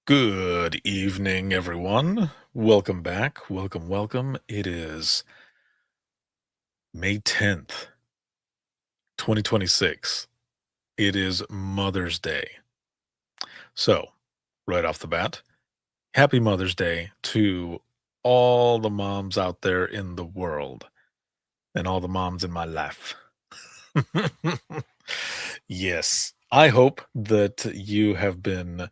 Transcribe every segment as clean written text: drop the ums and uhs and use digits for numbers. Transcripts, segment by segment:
Good evening, everyone. Welcome back. Welcome, welcome. It is May 10th, 2026. It is Mother's Day. So, right off the bat, happy Mother's Day to all the moms out there in the world and all the moms in my life. Yes, I hope that you have been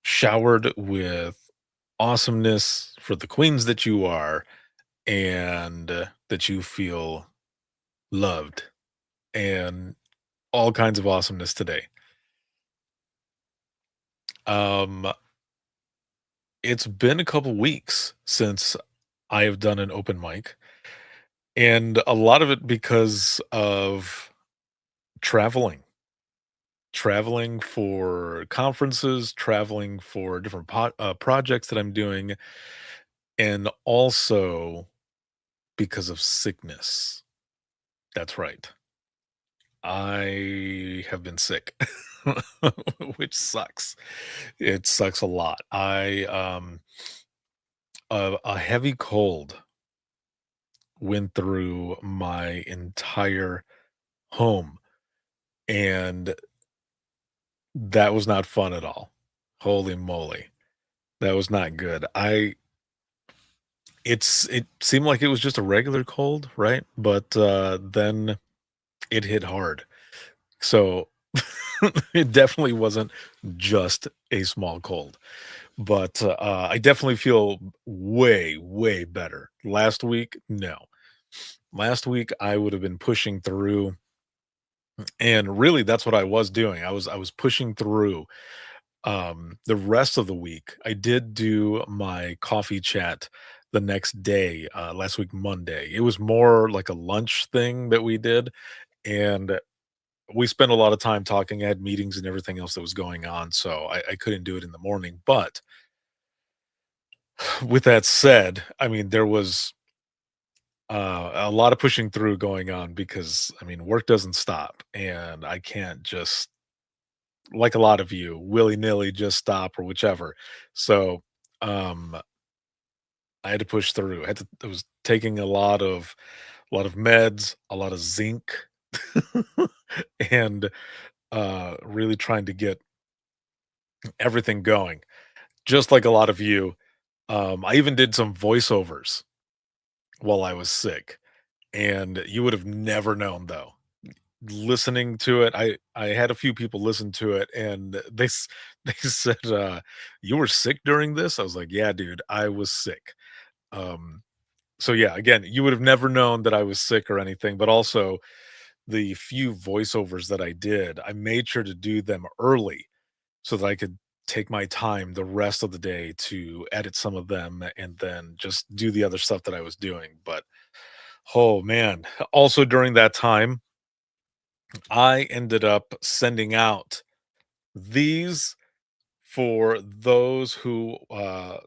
showered with awesomeness for the queens that you are and that you feel loved and all kinds of awesomeness today. Um, it's been a couple weeks since I have done an open mic, and a lot of it because of traveling. Traveling for conferences, traveling for different projects that I'm doing, and also because of sickness. That's right. I have been sick, which sucks. It sucks a lot. A heavy cold went through my entire home, and that was not fun at all. Holy moly. That was not good. It seemed like it was just a regular cold, right? But then it hit hard. So it definitely wasn't just a small cold. But, I definitely feel way, way better. Last week, no. Last week, I would have been pushing through, and really that's what I was doing. I was pushing through, the rest of the week. I did do my coffee chat the next day, last week, Monday. It was more like a lunch thing that we did, and we spent a lot of time talking. I had meetings and everything else that was going on, so I couldn't do it in the morning, but with that said, I mean, there was a lot of pushing through going on because, I mean, work doesn't stop, and I can't just, like a lot of you, willy nilly just stop or whichever. So, um, I had to push through. I was taking a lot of meds, a lot of zinc, and really trying to get everything going. Just like a lot of you, I even did some voiceovers while I was sick, and you would have never known though. Listening to it, I had a few people listen to it, and they said, "You were sick during this?" I was like, "Yeah, dude, I was sick." Um, so yeah, again, you would have never known that I was sick or anything, but also the few voiceovers that I did, I made sure to do them early so that I could take my time the rest of the day to edit some of them and then just do the other stuff that I was doing. But oh man, also during that time, I ended up sending out these for those who were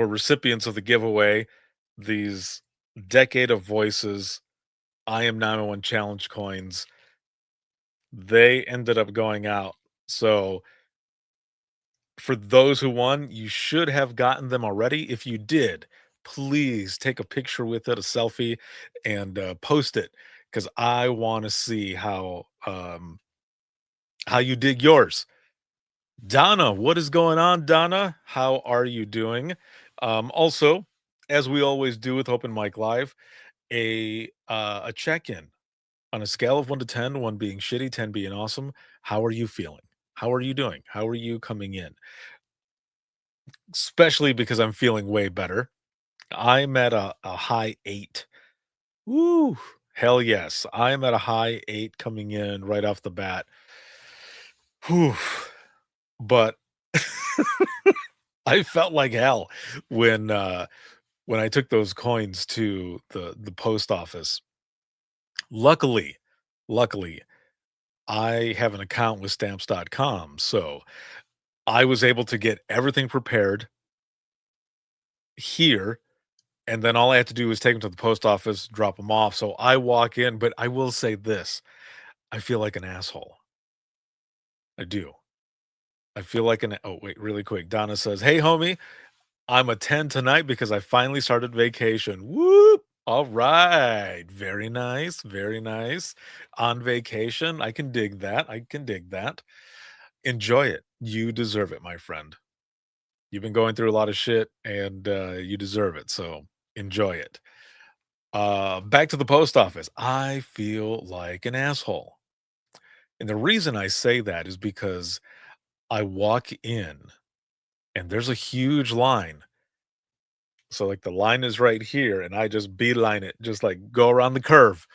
recipients of the giveaway. These Decade of Voices I Am 901 Challenge coins. They ended up going out. So for those who won, you should have gotten them already. If you did, please take a picture with it, a selfie, and post it because I want to see how you did yours. Donna, what is going on, Donna? How are you doing? Also, as we always do with Open Mic Live, a check-in on a scale of 1 to 10, 1 being shitty, 10 being awesome. How are you feeling? How are you doing? How are you coming in? Especially because I'm feeling way better. I'm at a high 8. Woo! Hell yes. I'm at a high 8 coming in right off the bat. Whew. But I felt like hell when when I took those coins to the post office. Luckily, luckily, I have an account with stamps.com, so I was able to get everything prepared here, and then all I had to do was take them to the post office, drop them off. So I walk in, but I will say this, I feel like an asshole. I do. I feel like an oh, wait, really quick. Donna says, "Hey, homie, I'm a 10 tonight because I finally started vacation. Whoop! All right. Very nice. Very nice. On vacation. I can dig that. I can dig that. Enjoy it. You deserve it, my friend. You've been going through a lot of shit and you deserve it. So enjoy it. Back to the post office. I feel like an asshole. And the reason I say that is because I walk in and there's a huge line. So, like, the line is right here, and I just beeline it, just, like, go around the curve,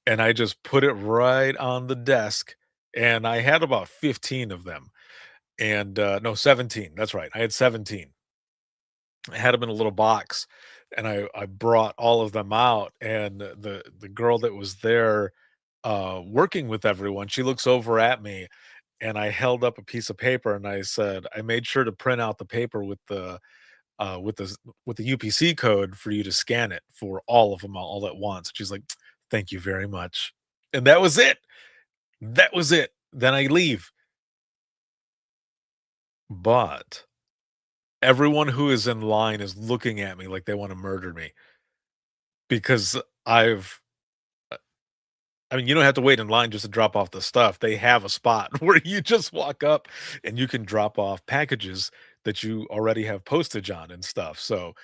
and I just put it right on the desk, and I had about 15 of them, and, no, 17, that's right, I had 17. I had them in a little box, and I brought all of them out, and the girl that was there, working with everyone, she looks over at me, and I held up a piece of paper, and I said, "I made sure to print out the paper with the UPC code for you to scan it for all of them all at once." She's like, "Thank you very much." And that was it. That was it. Then I leave. But everyone who is in line is looking at me like they want to murder me because I've I mean, you don't have to wait in line just to drop off the stuff. They have a spot where you just walk up and you can drop off packages that you already have postage on and stuff. So,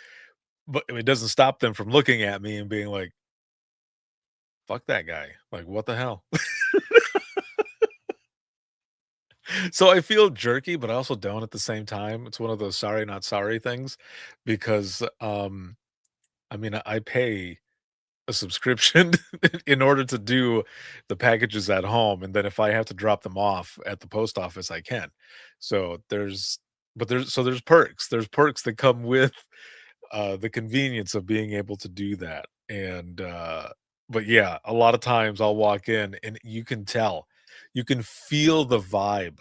but it doesn't stop them from looking at me and being like, "Fuck that guy." Like, "What the hell?" So I feel jerky, but I also don't at the same time. It's one of those sorry, not sorry things because, I mean, I pay a subscription in order to do the packages at home, and then if I have to drop them off at the post office, I can. So there's perks. There's perks that come with, the convenience of being able to do that, and, but yeah, a lot of times I'll walk in and you can tell, you can feel the vibe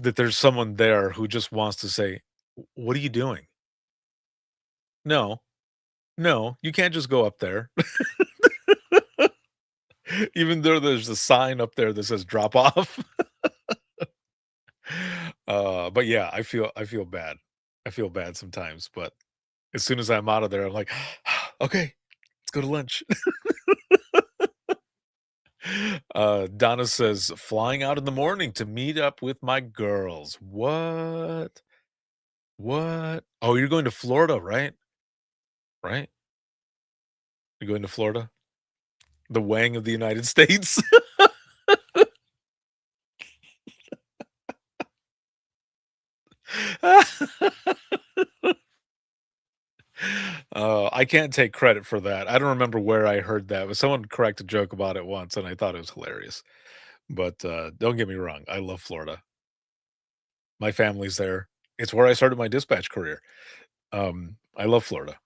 that there's someone there who just wants to say, "What are you doing? No, no, you can't just go up there." Even though there's a sign up there that says drop off. But yeah, I feel bad. I feel bad sometimes, but as soon as I'm out of there, I'm like, "Okay, let's go to lunch." Donna says, "Flying out in the morning to meet up with my girls." What? What? Oh, you're going to Florida, right? Right? You're going to Florida? The Wang of the United States? I can't take credit for that. I don't remember where I heard that, but someone cracked a joke about it once, and I thought it was hilarious. But, don't get me wrong, I love Florida. My family's there. It's where I started my dispatch career. I love Florida.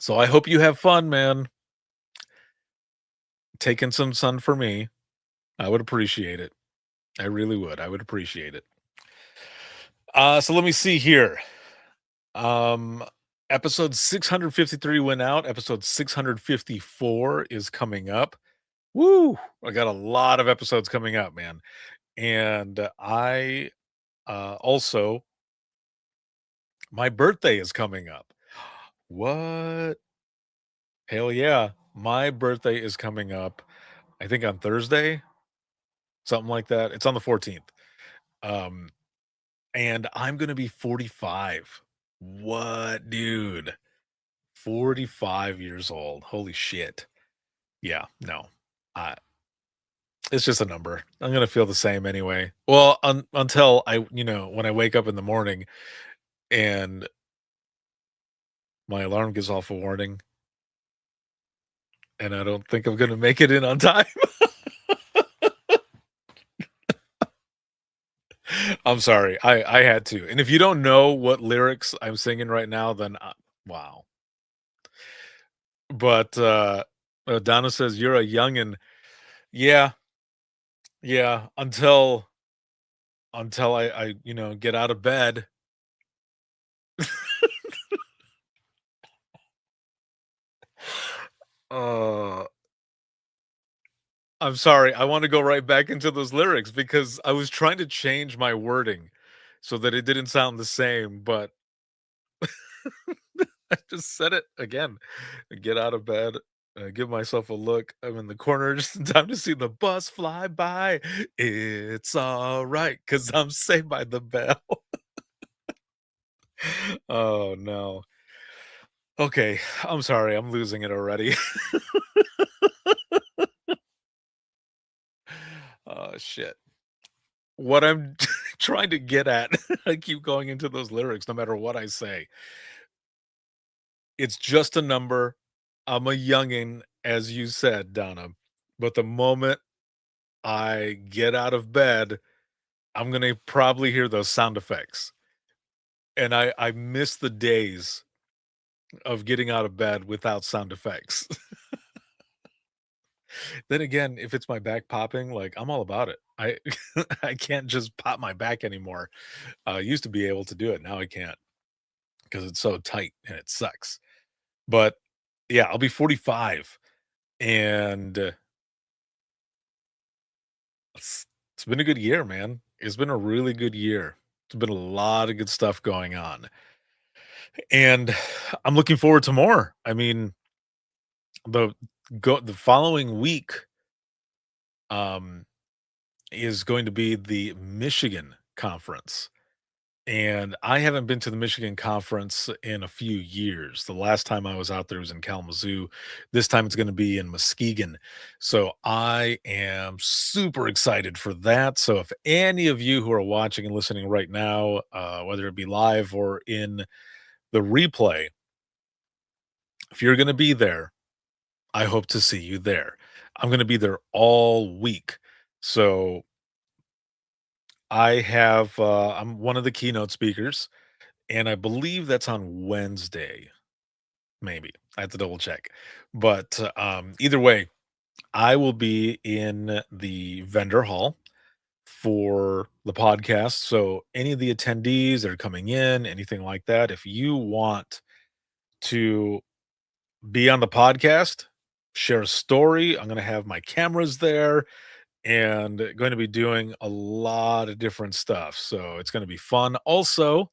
So I hope you have fun, man. Taking some sun for me. I would appreciate it. I really would. I would appreciate it. So let me see here. Um, episode 653 went out. Episode 654 is coming up. Woo! I got a lot of episodes coming up, man. And I also, my birthday is coming up. What? Hell yeah. My birthday is coming up, I think on Thursday, something like that. It's on the 14th. Um, and I'm going to be 45. What, dude? 45 years old. Holy shit. Yeah, no. I It's just a number. I'm gonna feel the same anyway. Well, until when I wake up in the morning and my alarm gives off a warning, and I don't think I'm gonna make it in on time. I'm sorry. I had to. And if you don't know what lyrics I'm singing right now, then wow. But Donna says you're a youngin'. Yeah, yeah. Until I get out of bed. Uh I'm sorry, I wanna go right back into those lyrics because I was trying to change my wording so that it didn't sound the same, but I just said it again. Get out of bed, give myself a look. I'm in the corner just in time to see the bus fly by. It's alright, 'cause I'm saved by the bell. Oh, no. Okay, I'm sorry, I'm losing it already. Oh, shit. What I'm trying to get at, I keep going into those lyrics no matter what I say. It's just a number. I'm a youngin', as you said, Donna, but the moment I get out of bed, I'm gonna probably hear those sound effects, and I miss the days of getting out of bed without sound effects. Then again, if it's my back popping, like, I'm all about it. I I can't just pop my back anymore. I used to be able to do it, now I can't because it's so tight and it sucks. But, yeah, I'll be 45, and, it's been a good year, man. It's been a really good year. There's been a lot of good stuff going on, and I'm looking forward to more. I mean, the the following week, um, is going to be the Michigan Conference. And I haven't been to the Michigan Conference in a few years. The last time I was out there was in Kalamazoo. This time it's going to be in Muskegon. So I am super excited for that. So if any of you who are watching and listening right now, whether it be live or in the replay, if you're going to be there, I hope to see you there. I'm going to be there all week. So I'm one of the keynote speakers, and I believe that's on Wednesday. Maybe. I have to double check. But, either way, I will be in the vendor hall for the podcast, so any of the attendees that are coming in, anything like that, if you want to be on the podcast, share a story, I'm gonna have my cameras there and going to be doing a lot of different stuff, so it's gonna be fun. Also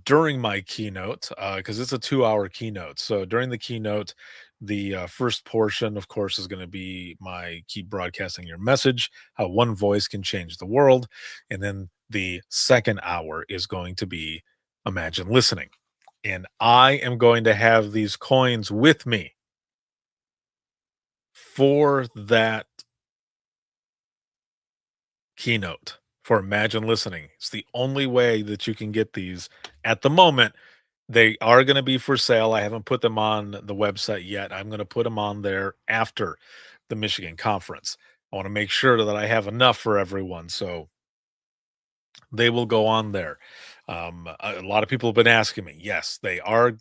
during my keynote, because it's a 2-hour keynote. So during the keynote, the first portion, of course, is going to be my keep broadcasting your message, how one voice can change the world. And then the second hour is going to be imagine listening. And I am going to have these coins with me for that keynote for imagine listening. It's the only way that you can get these at the moment. They are gonna be for sale. I haven't put them on the website yet. I'm gonna put them on there after the Michigan conference. I wanna make sure that I have enough for everyone, so they will go on there. A lot of people have been asking me. Yes, they are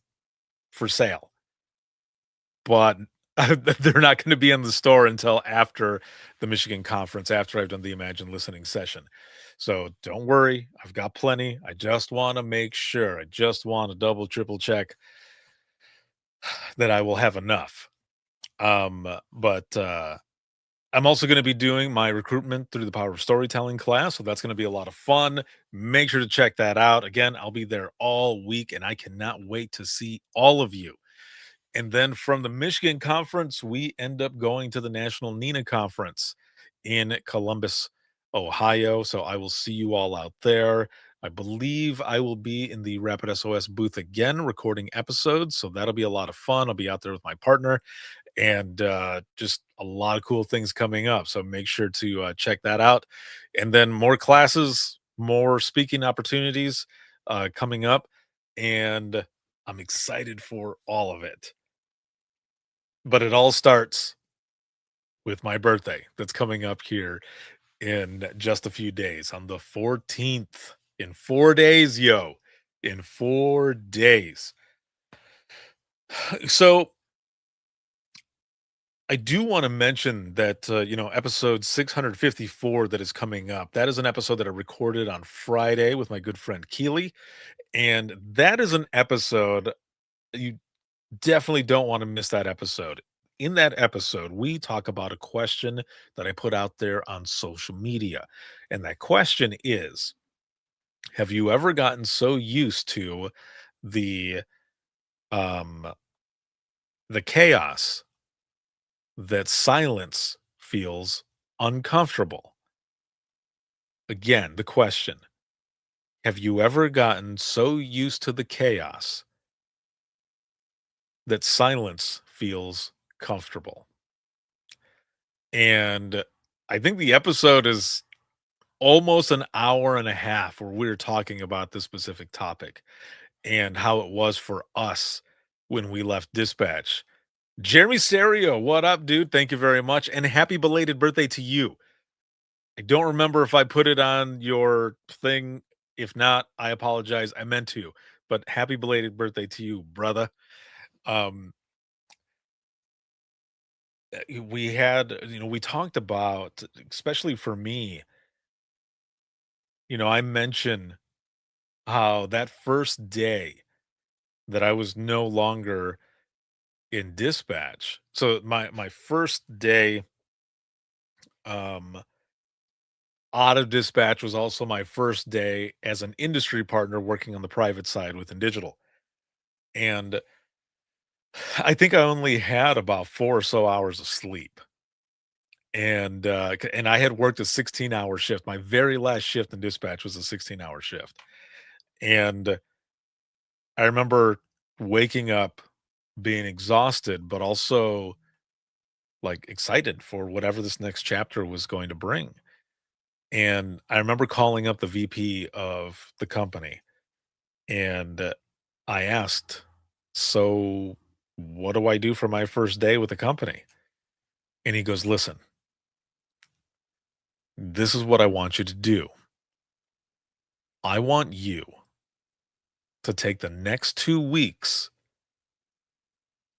for sale, but they're not gonna be in the store until after the Michigan conference, after I've done the Imagine Listening session. So don't worry, I've got plenty. I just wanna make sure. I just wanna double, triple check that I will have enough. But I'm also going to be doing my recruitment through the power of storytelling class. So that's going to be a lot of fun. Make sure to check that out. Again, I'll be there all week and I cannot wait to see all of you. And then from the Michigan conference, we end up going to the National Nina conference in Columbus, Ohio. So I will see you all out there. I believe I will be in the Rapid SOS booth again recording episodes. So that'll be a lot of fun. I'll be out there with my partner and just a lot of cool things coming up. So make sure to check that out. And then more classes, more speaking opportunities coming up. And I'm excited for all of it. But it all starts with my birthday that's coming up here in just a few days on the 14th. In 4 days, yo. In 4 days. So I do want to mention that, episode 654 that is coming up, that is an episode that I recorded on Friday with my good friend Keely. And that is an episode you definitely don't want to miss that episode. in that episode, we talk about a question that I put out there on social media. And that question is, have you ever gotten so used to the um the chaos that silence feels uncomfortable? Again, the question, have you ever gotten so used to the chaos that silence feels comfortable? And I think the episode is almost an hour and a half where we're talking about this specific topic and how it was for us when we left dispatch. Jeremy Serio, what up, dude? Thank you very much. And happy belated birthday to you. I don't remember if I put it on your thing. If not, I apologize. I meant to, but happy belated birthday to you, brother. Um, we had, we talked about, especially for me, I mentioned how that first day that I was no longer in dispatch. So my first day um out of dispatch was also my first day as an industry partner working on the private side within digital. And I think I only had about 4 or so hours of sleep. And I had worked a 16-hour shift. My very last shift in dispatch was a 16-hour shift. And I remember waking up being exhausted, but also like excited for whatever this next chapter was going to bring. And I remember calling up the VP of the company and I asked, "So, what do I do for my first day with the company?" And he goes, "Listen, this is what I want you to do. I want you to take the next 2 weeks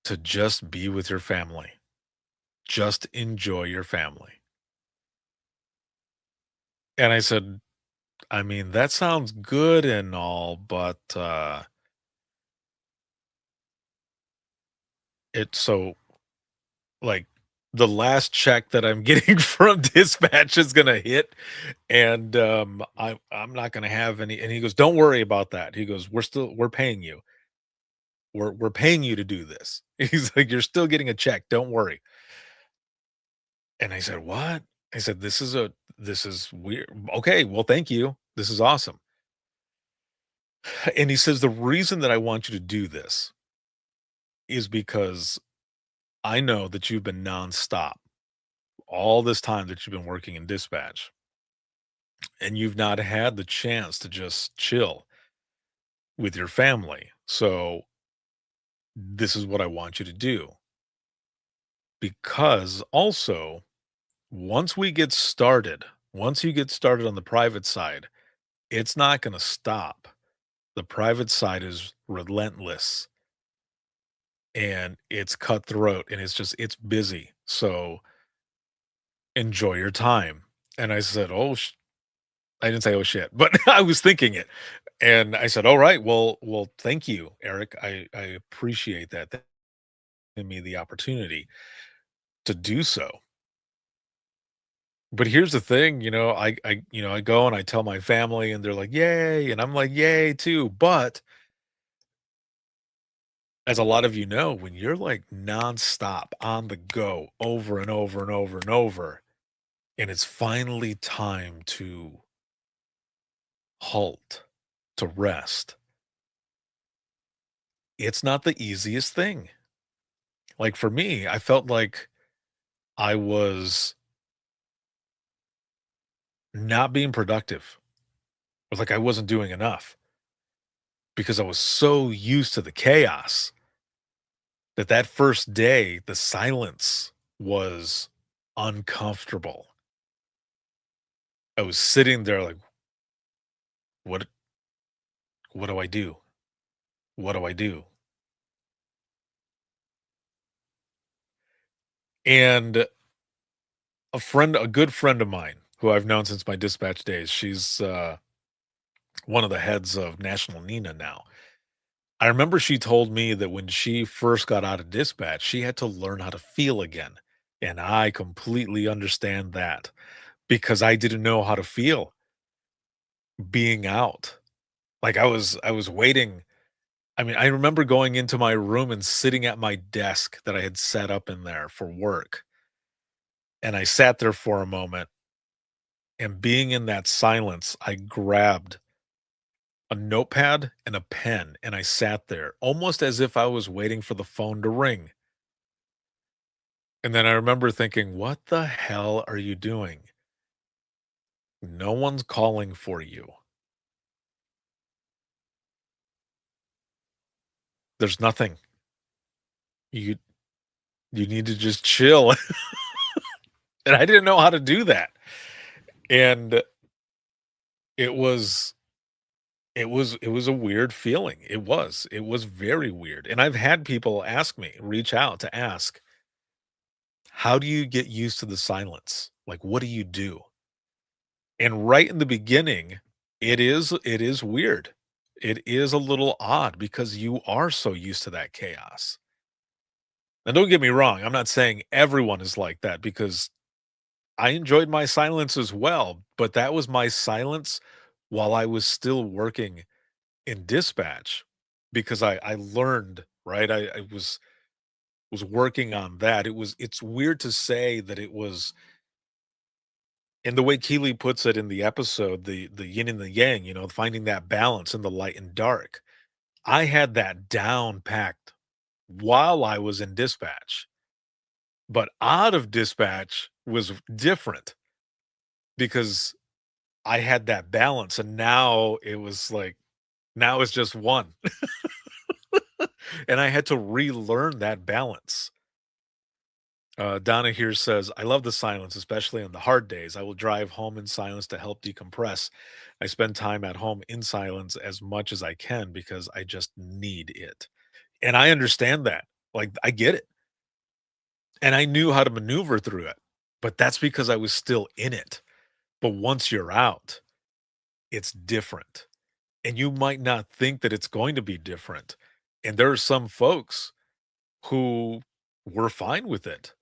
to just be with your family. Just enjoy your family." And I said, "I mean, that sounds good and all, but it's so like the last check that I'm getting from dispatch is gonna hit, and I'm not gonna have any." And he goes, "Don't worry about that." He goes, we're paying you. We're paying you to do this." He's like, "You're still getting a check. Don't worry." And I said, "What?" I said, this is weird. Okay, well, thank you. This is awesome." And he says, "The reason that I want you to do this is because I know that you've been nonstop all this time that you've been working in dispatch, and you've not had the chance to just chill with your family. So this is what I want you to do. Because also, once you get started on the private side, it's not going to stop. The private side is relentless and it's cutthroat and it's busy. So enjoy your time." And I said, I didn't say, "Oh shit," but I was thinking it. And I said, "All right, well, thank you, Eric. I appreciate that. Giving me the opportunity to do so." But here's the thing, I go and I tell my family and they're like, "Yay." And I'm like, "Yay too." But as a lot of you know, when you're like nonstop on the go over and over and over and over, and it's finally time to halt, to rest, it's not the easiest thing. Like for me, I felt like I was not being productive. It was like I wasn't doing enough because I was so used to the chaos that first day, the silence was uncomfortable. I was sitting there like, "What what do I do? What do I do?" And a good friend of mine who I've known since my dispatch days, she's one of the heads of National Nina now. I remember she told me that when she first got out of dispatch, she had to learn how to feel again, and I completely understand that because I didn't know how to feel being out. Like, I was waiting. I mean, I remember going into my room and sitting at my desk that I had set up in there for work, and I sat there for a moment, and being in that silence, I grabbed a notepad and a pen, and I sat there almost as if I was waiting for the phone to ring, and then I remember thinking, "What the hell are you doing? No one's calling for you. There's nothing. You you need to just chill." And I didn't know how to do that, and it was it was a weird feeling. It was very weird, and I've had people ask me, reach out to ask, "How do you get used to the silence? Like, what do you do?" And right in the beginning, it is weird. It is a little odd because you are so used to that chaos. And don't get me wrong, I'm not saying everyone is like that because I enjoyed my silence as well, but that was my silence while I was still working in dispatch because I learned, right? I was working on that. It's weird to say that it was, and the way Keeley puts it in the episode, the yin and the yang, finding that balance in the light and dark. I had that down packed while I was in dispatch, but out of dispatch was different because I had that balance, and now it was like now it's just one, and I had to relearn that balance. Donna here says, "I love the silence, especially on the hard days. I will drive home in silence to help decompress. I spend time at home in silence as much as I can because I just need it." And I understand that. Like, I get it. And I knew how to maneuver through it, but that's because I was still in it. But once you're out, it's different. And you might not think that it's going to be different. And there are some folks who were fine with it,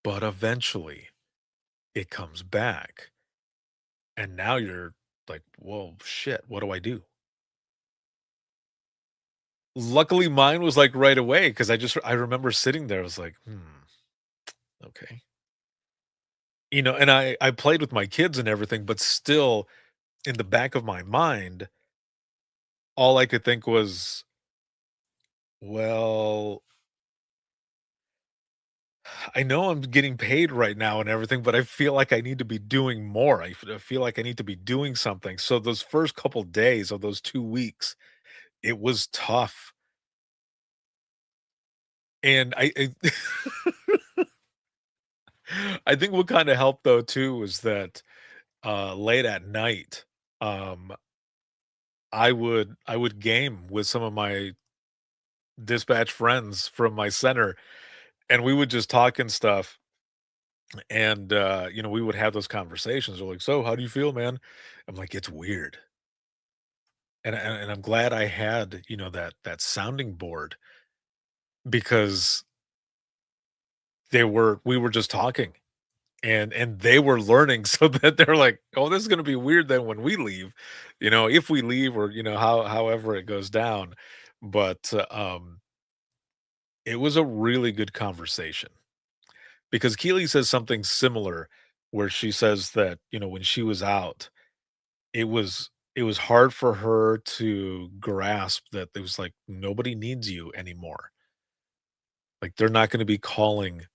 but eventually it comes back. And now you're like, "Whoa, shit, what do I do?" Luckily, mine was like right away because I remember sitting there, I was like, okay. And I played with my kids and everything, but still in the back of my mind, all I could think was, well, I know I'm getting paid right now and everything, but I feel like I need to be doing more. I feel like I need to be doing something. So those first couple days of those 2 weeks, it was tough. And I think what kinda helped though too was that, late at night, um, I would game with some of my dispatch friends from my center, and we would just talk and stuff, and, we would have those conversations. They're like, "So, how do you feel, man?" I'm like, "It's weird." And I'm glad I had, that sounding board because we were just talking, and they were learning so that they're like, "Oh, this is gonna be weird then when we leave," if we leave or, however it goes down. But, it was a really good conversation because Keely says something similar where she says that, when she was out, it was hard for her to grasp that it was like, nobody needs you anymore. Like, they're not gonna be calling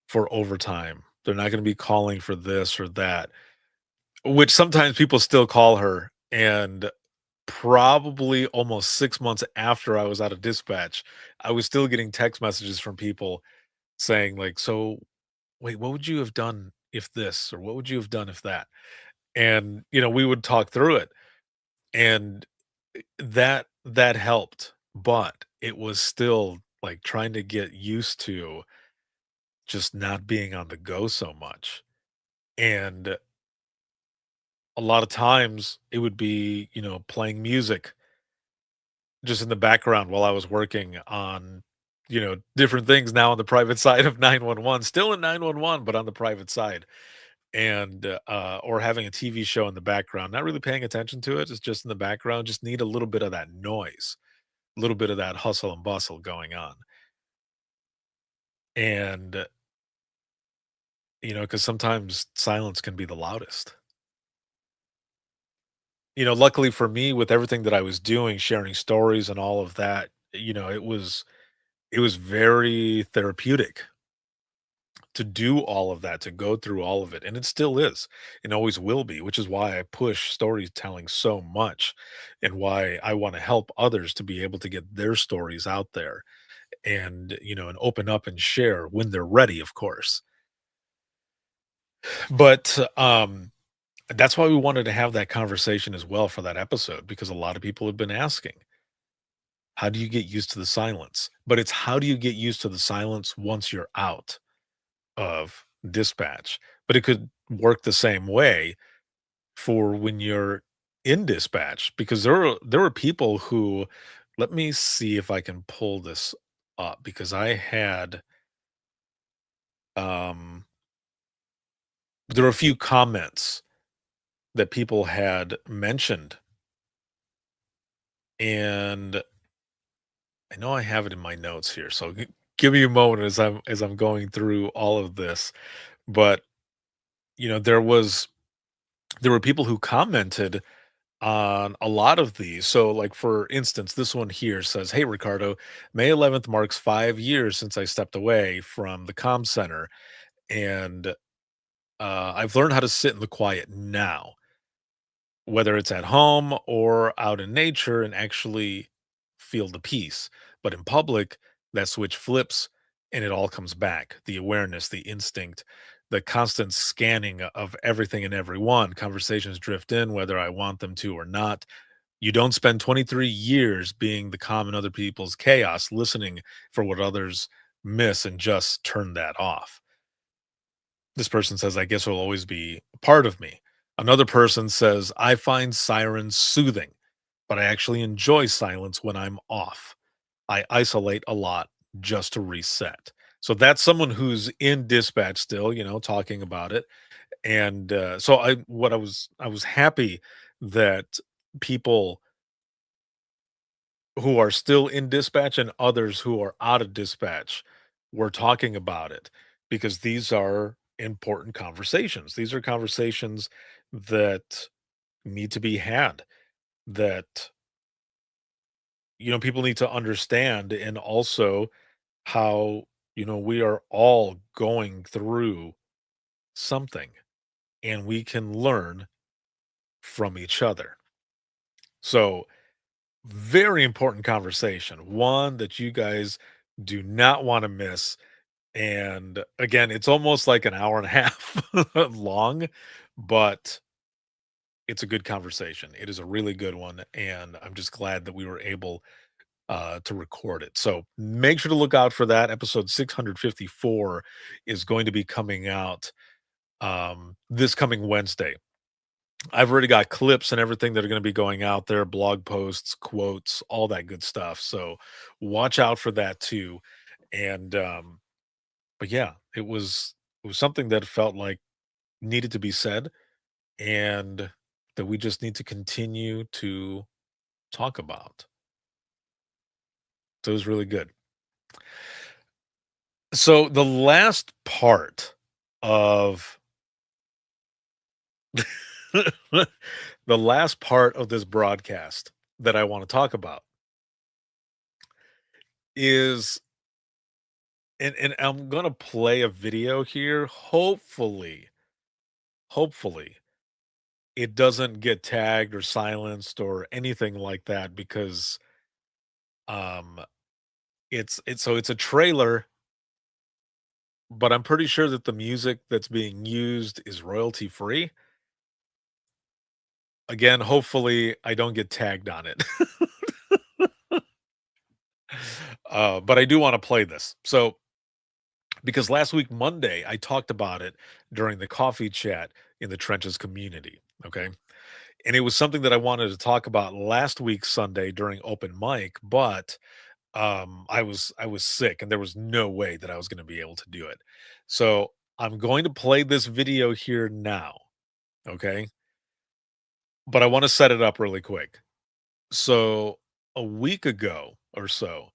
for overtime. They're not gonna be calling for this or that, which sometimes people still call her, and probably almost 6 months after I was out of dispatch, I was still getting text messages from people saying like, "So, wait, what would you have done if this, or what would you have done if that?" And, we would talk through it, and that helped, but it was still, like, trying to get used to just not being on the go so much, and a lot of times, it would be, playing music just in the background while I was working on, different things now on the private side of 911, still in 911, but on the private side. And, or having a TV show in the background, not really paying attention to it, it's just in the background, just need a little bit of that noise, a little bit of that hustle and bustle going on. And, because sometimes silence can be the loudest. Luckily for me, with everything that I was doing, sharing stories and all of that, it was very therapeutic to do all of that, to go through all of it, and it still is, and always will be, which is why I push storytelling so much, and why I wanna help others to be able to get their stories out there and open up and share when they're ready, of course. But, that's why we wanted to have that conversation as well for that episode, because a lot of people have been asking, "How do you get used to the silence?" But it's how do you get used to the silence once you're out of dispatch? But it could work the same way for when you're in dispatch, because there were people who, let me see if I can pull this up, because I had, um there were a few comments that people had mentioned, and I know I have it in my notes here, so give me a moment as I'm going through all of this. But, there were people who commented on a lot of these. So, like, for instance, this one here says, "Hey, Ricardo, May 11th marks 5 years since I stepped away from the comm center, and I've learned how to sit in the quiet now, whether it's at home or out in nature, and actually feel the peace. But in public, that switch flips and it all comes back. The awareness, the instinct, the constant scanning of everything and everyone. Conversations drift in, whether I want them to or not. You don't spend 23 years being the calm in other people's chaos, listening for what others miss and just turn that off." This person says, "I guess will always be a part of me." Another person says, "I find sirens soothing, but I actually enjoy silence when I'm off. I isolate a lot just to reset." So that's someone who's in dispatch still, talking about it. And so I was happy that people who are still in dispatch and others who are out of dispatch were talking about it, because these are important conversations. These are conversations that need to be had, that people need to understand, and also how we are all going through something, and we can learn from each other. So, very important conversation, one that you guys do not want to miss. And again, it's almost like an hour and a half long, but it's a good conversation. It is a really good one, and I'm just glad that we were able to record it. So make sure to look out for that. Episode 654 is going to be coming out this coming Wednesday. I've already got clips and everything that are going to be going out there, blog posts, quotes, all that good stuff. So watch out for that too. And but yeah, it was something that felt like needed to be said, and that we just need to continue to talk about. So it was really good. So the last part of the last part of this broadcast that I want to talk about is, and I'm gonna play a video here. Hopefully it doesn't get tagged or silenced or anything like that, because um it's a trailer, but I'm pretty sure that the music that's being used is royalty free. Again, hopefully I don't get tagged on it. But I do want to play this. So, because last week Monday I talked about it during the coffee chat. in the trenches community. Okay. And it was something that I wanted to talk about last week Sunday during open mic, but I was sick and there was no way that I was going to be able to do it. So I'm going to play this video here now. Okay. But I want to set it up really quick. So a week ago or so,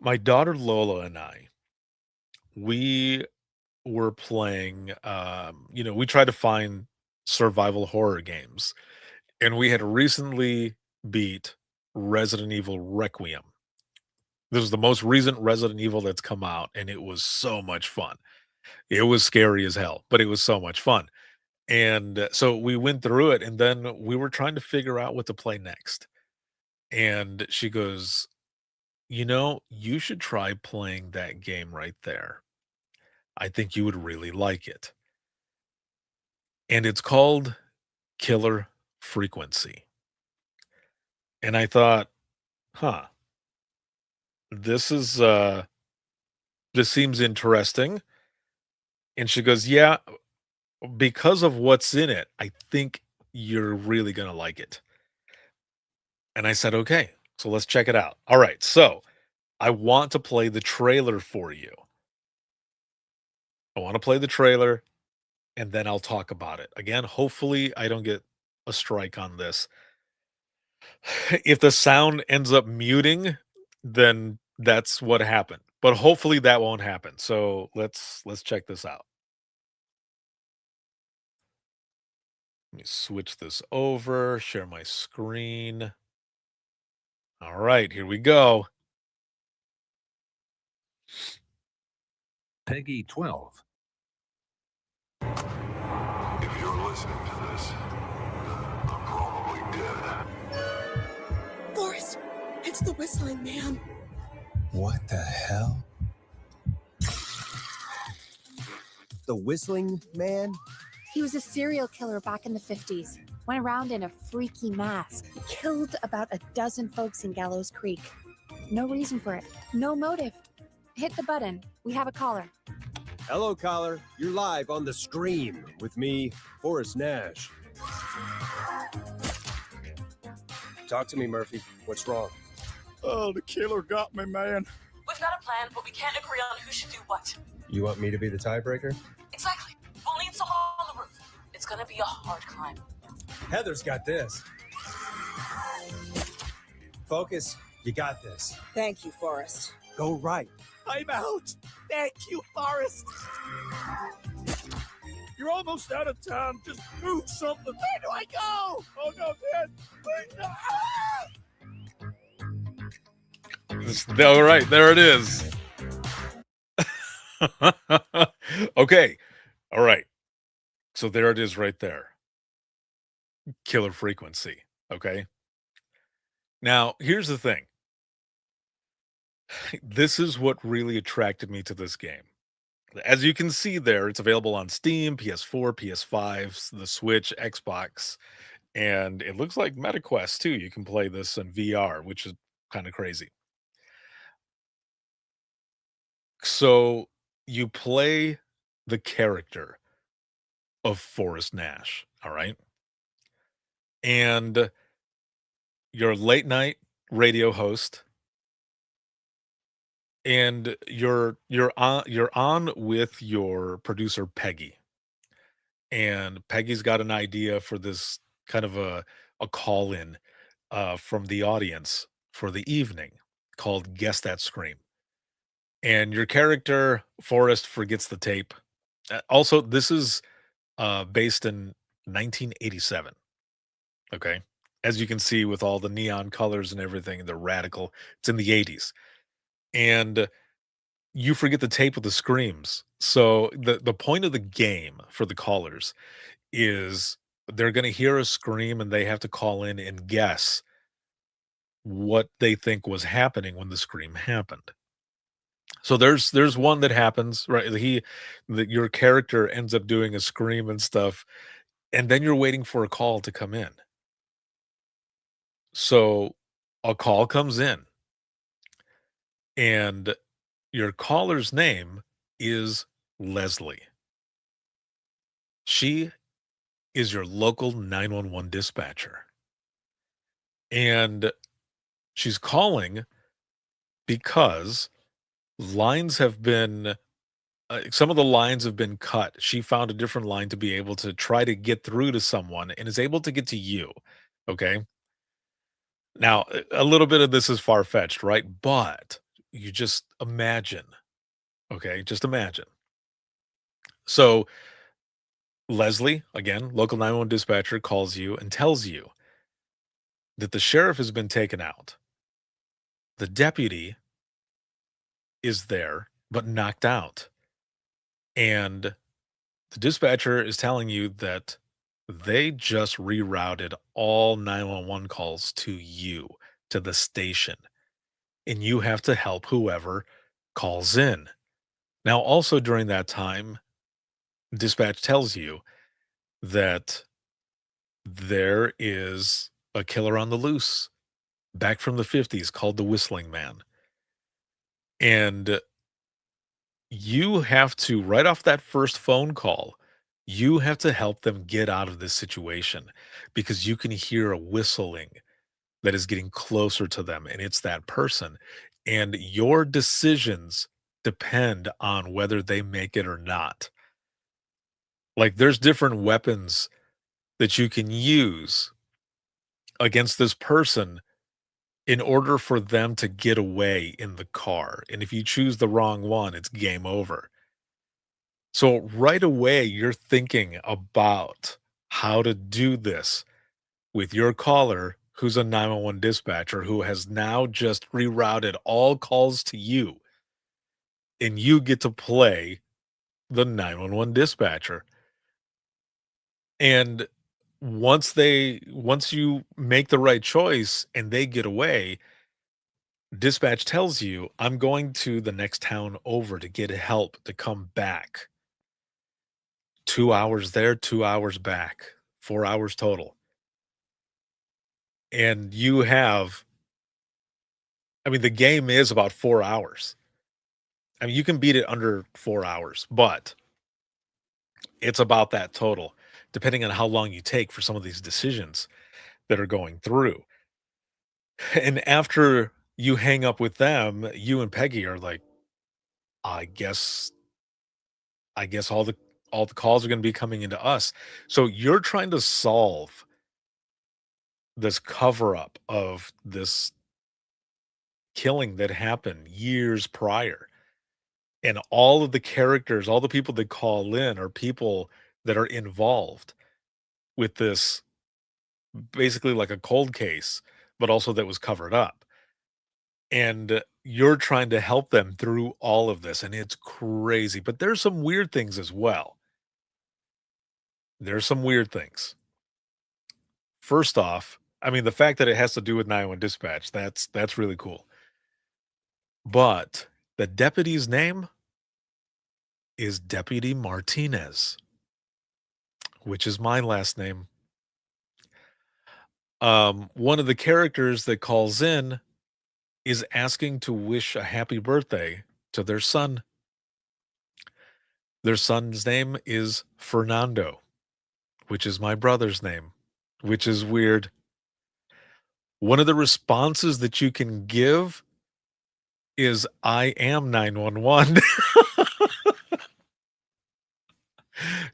my daughter Lola and I, we were playing, we try to find survival horror games, and we had recently beat Resident Evil Requiem. This was the most recent Resident Evil that's come out, and it was so much fun. It was scary as hell, but it was so much fun. And so we went through it, and then we were trying to figure out what to play next. And she goes, you should try playing that game right there. I think you would really like it. And it's called Killer Frequency. And I thought, huh, this is this seems interesting. And she goes, yeah, because of what's in it, I think you're really gonna like it. And I said, okay, so let's check it out. All right, so I want to play the trailer for you. I want to play the trailer and then I'll talk about it. Again, hopefully I don't get a strike on this. If the sound ends up muting, then that's what happened. But hopefully that won't happen. So let's check this out. Let me switch this over, share my screen. All right, here we go. Peggy 12. If you're listening to this, I'm probably dead. Forrest, it's the Whistling Man. What the hell? The Whistling Man? He was a serial killer back in the 50s. Went around in a freaky mask. Killed about a dozen folks in Gallows Creek. No reason for it. No motive. Hit the button. We have a caller. Hello, caller. You're live on the stream with me, Forrest Nash. Talk to me, Murphy. What's wrong? Oh, the killer got me, man. We've got a plan, but we can't agree on who should do what. You want me to be the tiebreaker? Exactly. We'll need someone on the roof. It's gonna be a hard climb. Heather's got this. Focus. You got this. Thank you, Forrest. Go right. I'm out. Thank you, Forrest. You're almost out of time. Just do something. Where do I go? Oh, no, man. Wait, no. All right, there it is. Okay. All right. So there it is right there. Killer Frequency. Okay. Now, here's the thing. This is what really attracted me to this game. As you can see there, it's available on Steam, PS4, PS5, the Switch, Xbox, and it looks like MetaQuest too. You can play this in VR, which is kind of crazy. So you play the character of Forrest Nash, all right? And you're a late night radio host and you're on with your producer Peggy. And Peggy's got an idea for this kind of a call in from the audience for the evening called Guess That Scream. And your character Forrest forgets the tape. Also, this is based in 1987. Okay. As you can see with all the neon colors and everything, the radical. It's in the 80s. And you forget the tape with the screams. So the point of the game for the callers is they're going to hear a scream and they have to call in and guess what they think was happening when the scream happened. So there's one that happens, right? Your character ends up doing a scream and stuff, and then you're waiting for a call to come in. So a call comes in, and your caller's name is Leslie. She is your local 911 dispatcher. And she's calling because lines have been some of the lines have been cut. She found a different line to be able to try to get through to someone and is able to get to you. Okay. Now, a little bit of this is far fetched, right? But you just imagine. Okay. Just imagine. So, Leslie, again, local 911 dispatcher, calls you and tells you that the sheriff has been taken out. The deputy is there, but knocked out. And the dispatcher is telling you that they just rerouted all 911 calls to you, to the station, and you have to help whoever calls in. Now, also during that time, dispatch tells you that there is a killer on the loose back from the 50s called the Whistling Man. And you have to, right off that first phone call, you have to help them get out of this situation because you can hear a whistling that is getting closer to them, and it's that person. And your decisions depend on whether they make it or not. Like, there's different weapons that you can use against this person in order for them to get away in the car. And if you choose the wrong one, it's game over. So right away, you're thinking about how to do this with your caller, who's a 911 dispatcher, who has now just rerouted all calls to you. And you get to play the 911 dispatcher. And once you make the right choice and they get away, dispatch tells you, I'm going to the next town over to get help to come back. 2 hours there, 2 hours back, 4 hours total. And you have, I mean, the game is about 4 hours. I mean, you can beat it under 4 hours, but it's about that total, depending on how long you take for some of these decisions that are going through. And after you hang up with them, you and Peggy are like, I guess all the calls are going to be coming into us. So you're trying to solve this cover up of this killing that happened years prior. And all of the characters, all the people that call in are people that are involved with this, basically like a cold case, but also that was covered up. And you're trying to help them through all of this, and it's crazy. But there's some weird things as well. There's some weird things. First off, I mean, the fact that it has to do with 911 dispatch, that's really cool. But the deputy's name is Deputy Martinez, which is my last name. One of the characters that calls in is asking to wish a happy birthday to their son. Their son's name is Fernando, which is my brother's name, which is weird. One of the responses that you can give is, I am 911.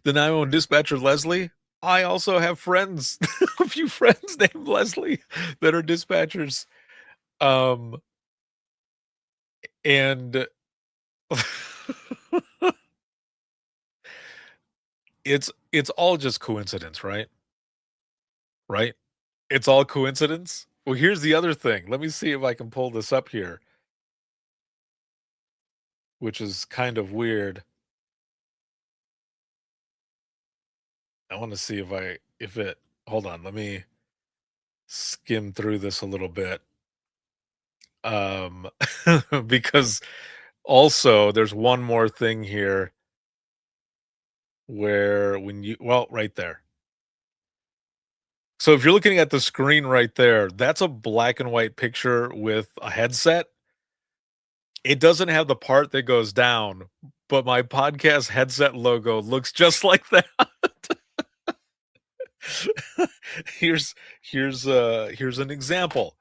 The 911 dispatcher, Leslie, I also have friends, a few friends named Leslie that are dispatchers. And it's all just coincidence, right? Right? It's all coincidence. Well, here's the other thing. Let me see if I can pull this up here, which is kind of weird. I want to see if it, hold on, let me skim through this a little bit. Because also there's one more thing here where right there. So if you're looking at the screen right there, that's a black and white picture with a headset. It doesn't have the part that goes down, but my podcast headset logo looks just like that. here's here's an example.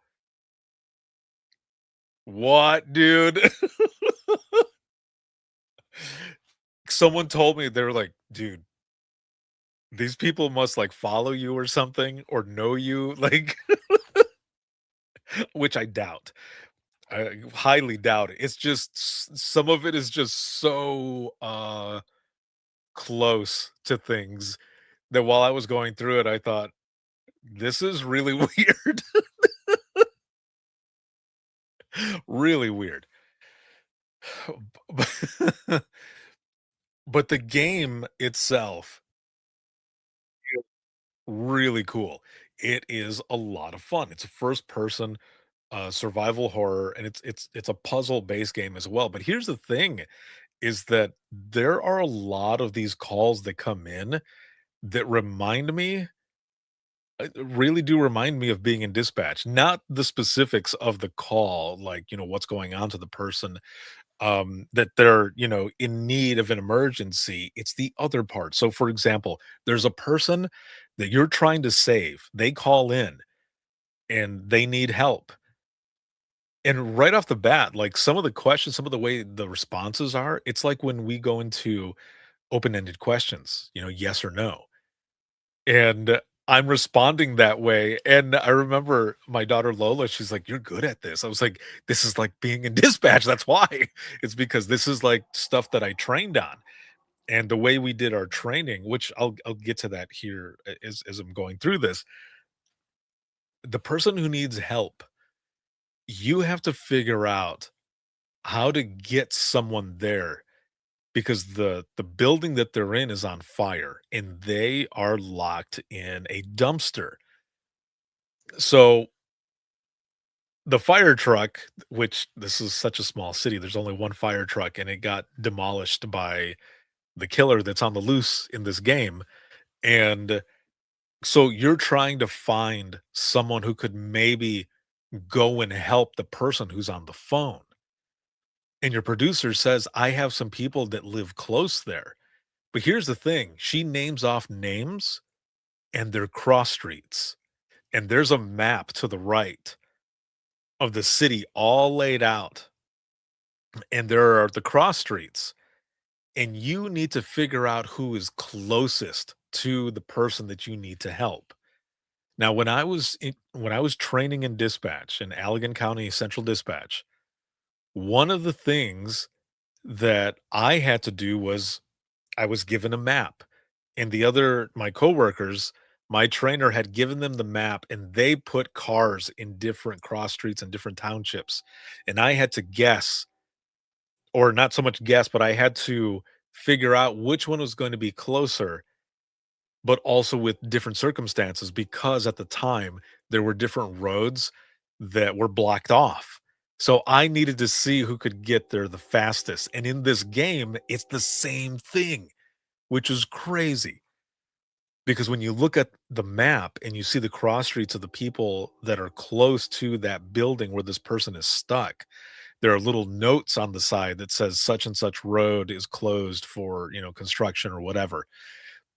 What, dude? Someone told me, they were like, "Dude, these people must, like, follow you or something or know you," like, which I doubt. I highly doubt it. It's just some of it is just so, close to things that while I was going through it, I thought, "This is really weird." Really weird. B but the game itself, really cool. It is a lot of fun. It's a first person, survival horror, and it's a puzzle-based game as well. But here's the thing, is that there are a lot of these calls that come in that remind me really do remind me of being in dispatch. Not the specifics of the call, like, what's going on to the person, that they're, in need of an emergency. It's the other part. So, for example, there's a person that you're trying to save. They call in and they need help. And right off the bat, like some of the questions, some of the way the responses are, it's like when we go into open-ended questions, yes or no. And I'm responding that way. And I remember my daughter Lola, she's like, "You're good at this." I was like, "This is like being in dispatch. That's why." It's because this is like stuff that I trained on. And the way we did our training, which I'll get to that here as I'm going through this, the person who needs help, you have to figure out how to get someone there because the building that they're in is on fire and they are locked in a dumpster. So the fire truck, which this is such a small city, there's only one fire truck and it got demolished by the killer that's on the loose in this game. And so you're trying to find someone who could maybe go and help the person who's on the phone. And your producer says, "I have some people that live close there." But here's the thing, she names off names and they're cross streets. And there's a map to the right of the city all laid out. And there are the cross streets. And you need to figure out who is closest to the person that you need to help. Now, when I was training in dispatch in Allegan County Central Dispatch, one of the things that I had to do was I was given a map, and my coworkers, my trainer had given them the map, and they put cars in different cross streets and different townships, and I had to guess, or not so much guess, but I had to figure out which one was going to be closer, but also with different circumstances because at the time there were different roads that were blocked off. So I needed to see who could get there the fastest. And in this game, it's the same thing, which is crazy. Because when you look at the map and you see the cross streets of the people that are close to that building where this person is stuck, there are little notes on the side that says such and such road is closed for, construction or whatever.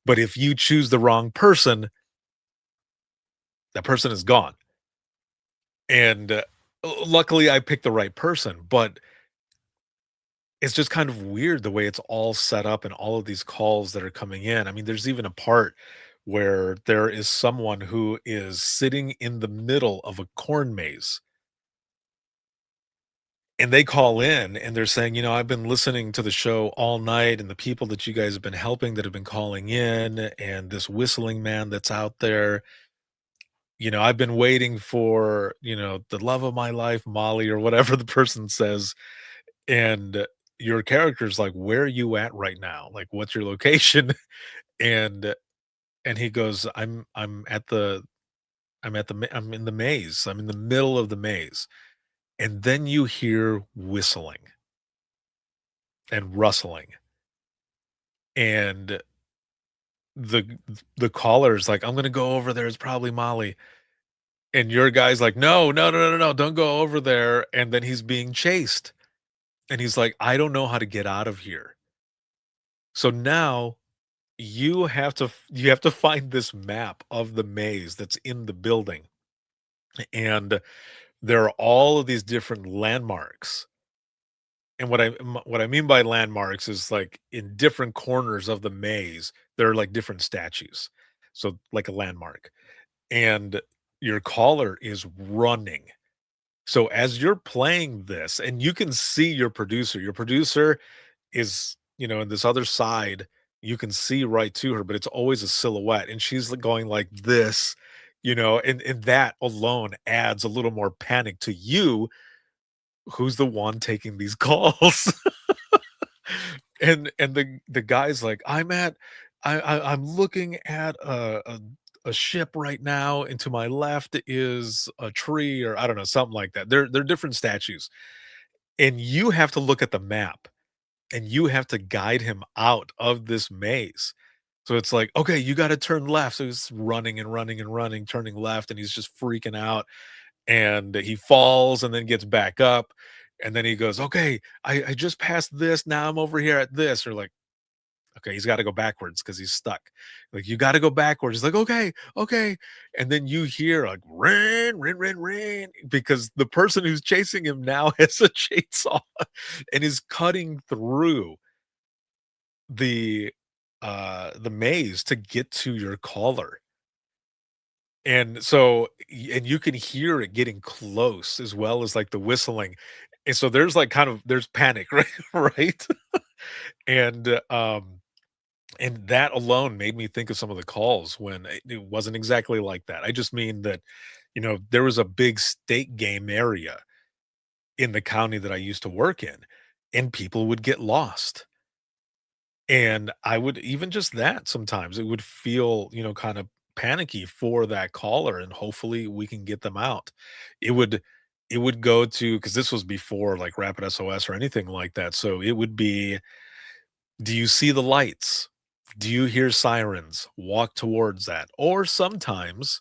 But if you choose the wrong person, that person is gone. And luckily, I picked the right person, but it's just kind of weird the way it's all set up and all of these calls that are coming in. I mean, there's even a part where there is someone who is sitting in the middle of a corn maze and they call in and they're saying, I've been listening to the show all night and the people that you guys have been helping that have been calling in and this whistling man that's out there, I've been waiting for, the love of my life, Molly, or whatever the person says. And your character's like, "Where are you at right now? Like, what's your location?" And he goes, I'm in the maze. I'm in the middle of the maze." And then you hear whistling and rustling. And the caller's like, "I'm gonna go over there. It's probably Molly." And your guy's like, "No, no, no, no, no, don't go over there." And then he's being chased. And he's like, "I don't know how to get out of here." So now you have to find this map of the maze that's in the building, and there are all of these different landmarks. And what I mean by landmarks is, like, in different corners of the maze, there are, like, different statues. So, like a landmark. And your caller is running. So, as you're playing this and you can see your producer is, in this other side, you can see right to her, but it's always a silhouette, and she's, like, going like this, and that alone adds a little more panic to you, who's the one taking these calls. And the guy's like, I'm looking at a ship right now, and to my left is a tree, or I don't know, something like that. They're different statues, and you have to look at the map, and you have to guide him out of this maze. So it's like, okay, you got to turn left. So he's running and running and running, turning left, and he's just freaking out, and he falls and then gets back up, and then he goes, okay, I just passed this, now I'm over here at this, or like, okay, he's got to go backwards because he's stuck. Like, you got to go backwards. He's like, okay, okay. And then you hear like rin, because the person who's chasing him now has a chainsaw and is cutting through the the maze to get to your caller. And so and you can hear it getting close, as well as like the whistling. And so there's like there's panic, right? Right. And and that alone made me think of some of the calls when it wasn't exactly like that. I just mean that, there was a big state game area in the county that I used to work in, and people would get lost. And I would, even just that, sometimes it would feel, kind of panicky for that caller, and hopefully we can get them out. It would it would go to, because this was before like Rapid SOS or anything like that. So it would be, do you see the lights? Do you hear sirens? Walk towards that. Or sometimes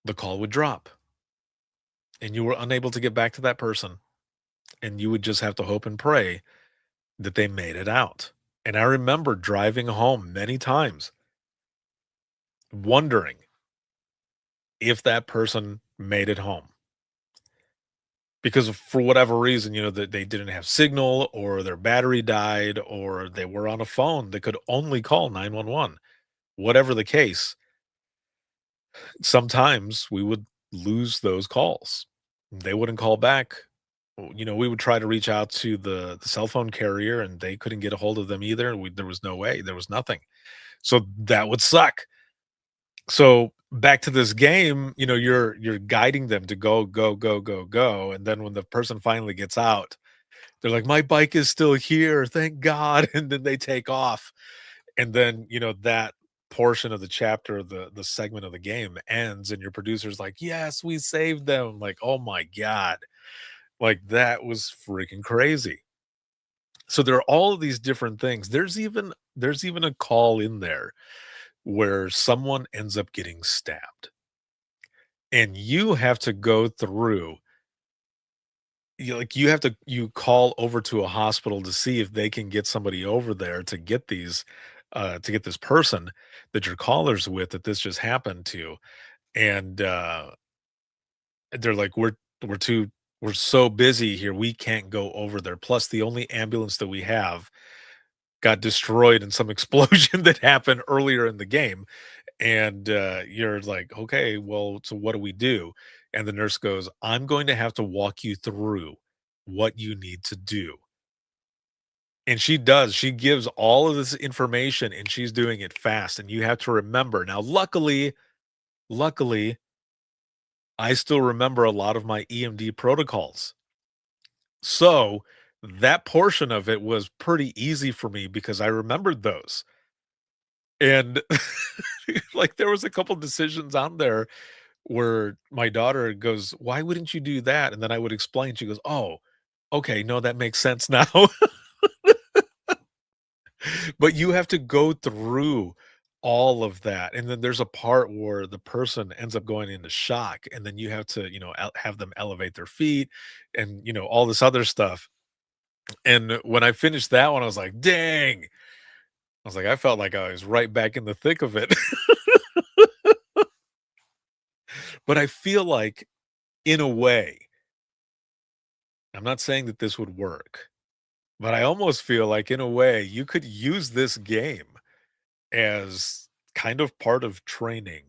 the call would drop and you were unable to get back to that person, and you would just have to hope and pray that they made it out. And I remember driving home many times wondering if that person made it home, because for whatever reason, that they didn't have signal, or their battery died, or they were on a phone that could only call 911. Whatever the case, sometimes we would lose those calls. They wouldn't call back. We would try to reach out to the cell phone carrier, and they couldn't get a hold of them either. There was no way. There was nothing. So that would suck. So back to this game, you're guiding them to go, go, go, go, go, and then when the person finally gets out, they're like, "My bike is still here, thank God," and then they take off, and then that portion of the chapter, the segment of the game ends, and your producer's like, "Yes, we saved them." Like, oh my God, like that was freaking crazy. So there are all of these different things. There's even a call in there where someone ends up getting stabbed, and you have to go through, you call over to a hospital to see if they can get somebody over there to get to get this person that your caller's with, that this just happened to. And they're like, we're so busy here, we can't go over there, plus the only ambulance that we have got destroyed in some explosion that happened earlier in the game. And you're like, okay, well, so what do we do? And the nurse goes, I'm going to have to walk you through what you need to do. And she does. She gives all of this information, and she's doing it fast. And you have to remember. Now, luckily, I still remember a lot of my EMD protocols. So that portion of it was pretty easy for me because I remembered those. And like, there was a couple decisions on there where my daughter goes, "Why wouldn't you do that?" And then I would explain. She goes, "Oh, okay, no, that makes sense now." But you have to go through all of that, and then there's a part where the person ends up going into shock, and then you have to, have them elevate their feet, and all this other stuff. And when I finished that one, I was like, dang. I was like, I felt like I was right back in the thick of it. But I feel like, in a way, I'm not saying that this would work, but I almost feel like, in a way, you could use this game as kind of part of training,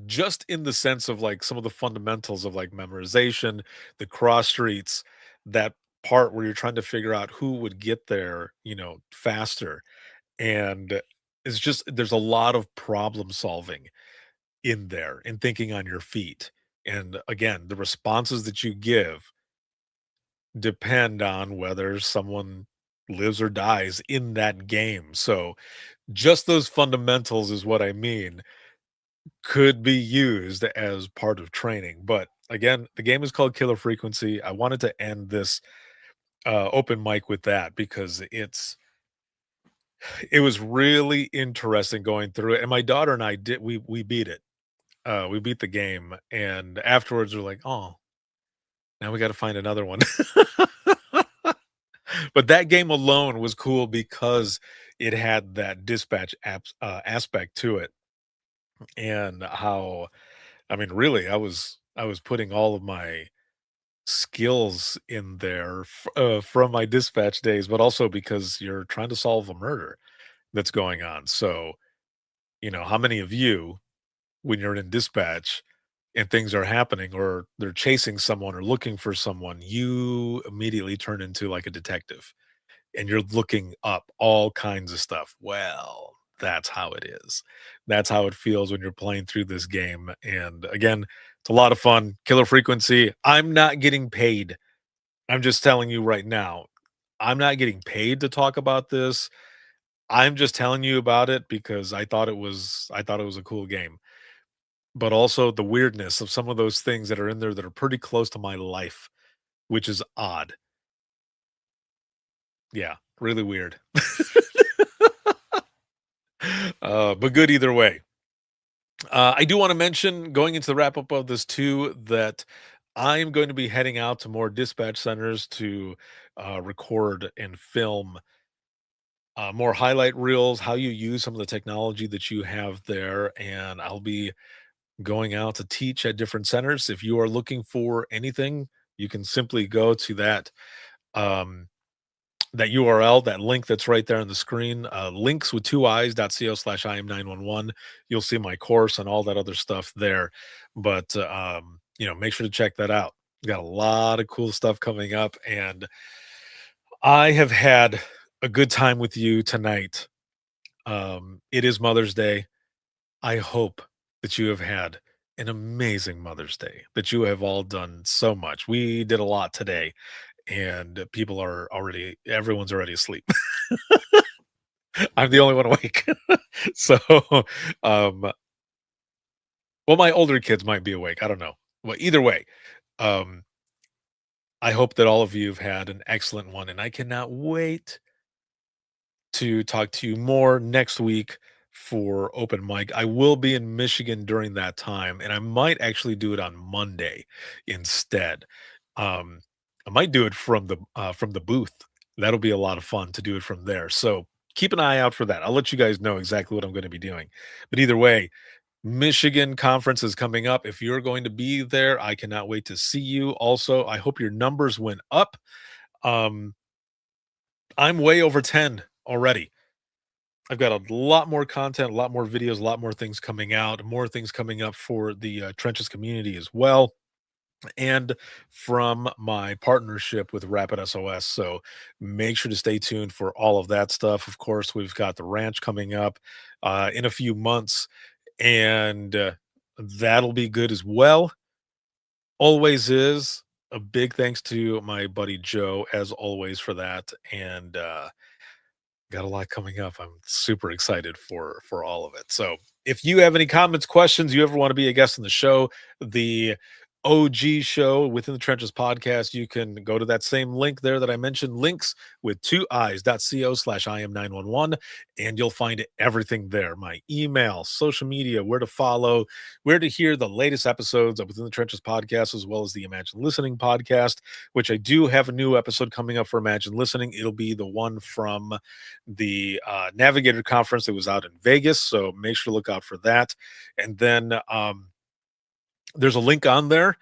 just in the sense of like some of the fundamentals of like memorization, the cross streets, that part where you're trying to figure out who would get there, faster. And it's just, there's a lot of problem solving in there and thinking on your feet. And again, the responses that you give depend on whether someone lives or dies in that game. So just those fundamentals is what I mean could be used as part of training. But again, the game is called Killer Frequency. I wanted to end this open mic with that because it was really interesting going through it. And my daughter and I did we beat it. We beat the game, and afterwards we're like, oh, now we got to find another one. But that game alone was cool because it had that dispatch aspect to it, and how, I mean, really, I was putting all of my skills in there from my dispatch days, but also because you're trying to solve a murder that's going on. So, how many of you, when you're in dispatch and things are happening or they're chasing someone or looking for someone, you immediately turn into like a detective and you're looking up all kinds of stuff. Well, that's how it is. That's how it feels when you're playing through this game. And again, it's a lot of fun. Killer Frequency. I'm not getting paid. I'm just telling you right now, I'm not getting paid to talk about this. I'm just telling you about it because I thought it was a cool game. But also the weirdness of some of those things that are in there that are pretty close to my life, which is odd. Yeah, really weird. But good either way. I do want to mention, going into the wrap up of this too, that I'm going to be heading out to more dispatch centers to record and film more highlight reels, how you use some of the technology that you have there. And I'll be going out to teach at different centers. If you are looking for anything, you can simply go to um, that URL, that link that's right there on the screen, links with two eyes.co/IM911. You'll see my course and all that other stuff there. But, make sure to check that out. Got a lot of cool stuff coming up. And I have had a good time with you tonight. It is Mother's Day. I hope that you have had an amazing Mother's Day, that you have all done so much. We did a lot today, and everyone's already asleep. I'm the only one awake. So, um, well, my older kids might be awake. I don't know. Well, either way, um, I hope that all of you have had an excellent one, and I cannot wait to talk to you more next week for open mic. I will be in Michigan during that time, and I might actually do it on Monday instead. Um, I might do it from the booth. That'll be a lot of fun to do it from there. So keep an eye out for that. I'll let you guys know exactly what I'm going to be doing. But either way, Michigan conference is coming up. If you're going to be there, I cannot wait to see you. Also, I hope your numbers went up. Um, I'm way over 10 already. I've got a lot more content, a lot more videos, a lot more things coming out, more things coming up for the Trenches community as well, and from my partnership with Rapid SOS. So make sure to stay tuned for all of that stuff. Of course, we've got the ranch coming up in a few months, and that'll be good as well. Always is. A big thanks to my buddy Joe, as always, for that. And got a lot coming up. I'm super excited for all of it. So if you have any comments, questions, you ever want to be a guest on the show, the OG show, Within the Trenches podcast, you can go to that same link there that I mentioned, links with 2eyes.co/IM911, and you'll find everything there. My email, social media, where to follow, where to hear the latest episodes of Within the Trenches podcast, as well as the Imagine Listening podcast, which I do have a new episode coming up for Imagine Listening. It'll be the one from the Navigator conference that was out in Vegas, so make sure to look out for that. And then there's a link on there.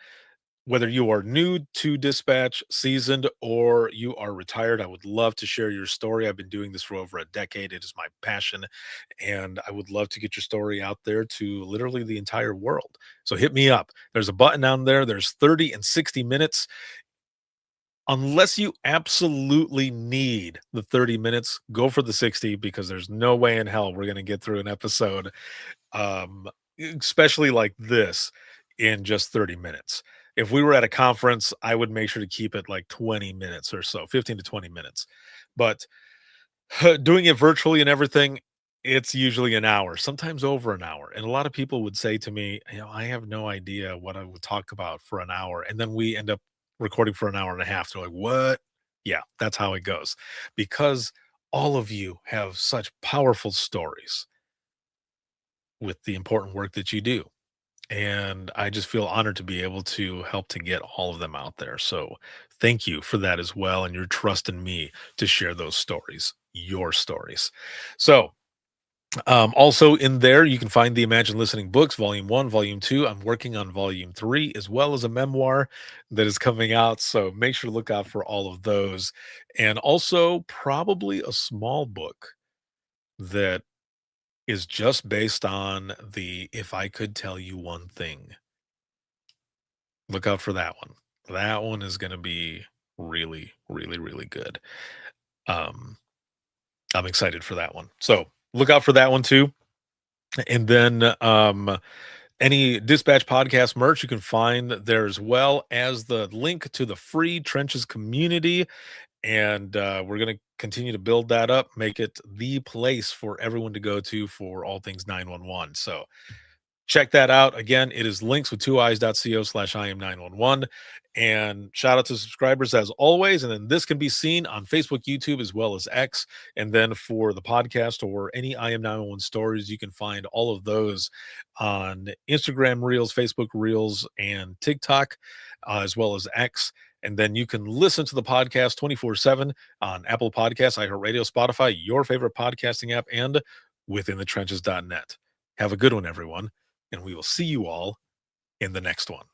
Whether you are new to dispatch, seasoned, or you are retired, I would love to share your story. I've been doing this for over a decade. It is my passion, and I would love to get your story out there to literally the entire world. So hit me up. There's a button down there. There's 30 and 60 minutes. Unless you absolutely need the 30 minutes, go for the 60, because there's no way in hell we're going to get through an episode, especially like this, in just 30 minutes. If we were at a conference, I would make sure to keep it like 20 minutes or so, 15 to 20 minutes. But doing it virtually and everything, it's usually an hour, sometimes over an hour. And a lot of people would say to me, I have no idea what I would talk about for an hour. And then we end up recording for an hour and a half. They're like, what? Yeah, that's how it goes. Because all of you have such powerful stories with the important work that you do. And I just feel honored to be able to help to get all of them out there. So thank you for that as well, and your trust in me to share those stories, your stories. So also in there, you can find the Imagine Listening books, Volume 1, Volume 2. I'm working on Volume 3, as well as a memoir that is coming out. So make sure to look out for all of those. And also probably a small book that is just based on the If I Could Tell You One Thing. Look out for that one. That one is going to be really, really, really good. I'm excited for that one. So look out for that one too. And then any Dispatch podcast merch you can find there, as well as the link to the free Trenches community. And we're going to continue to build that up, make it the place for everyone to go to for all things 911. So check that out. Again, it is links with 2eyes.co/IM911. And shout out to subscribers as always. And then this can be seen on Facebook, YouTube, as well as X. And then for the podcast or any IM911 stories, you can find all of those on Instagram Reels, Facebook Reels, and TikTok, as well as X. And then you can listen to the podcast 24/7 on Apple Podcasts, iHeartRadio, Spotify, your favorite podcasting app, and withinthetrenches.net. Have a good one, everyone, and we will see you all in the next one.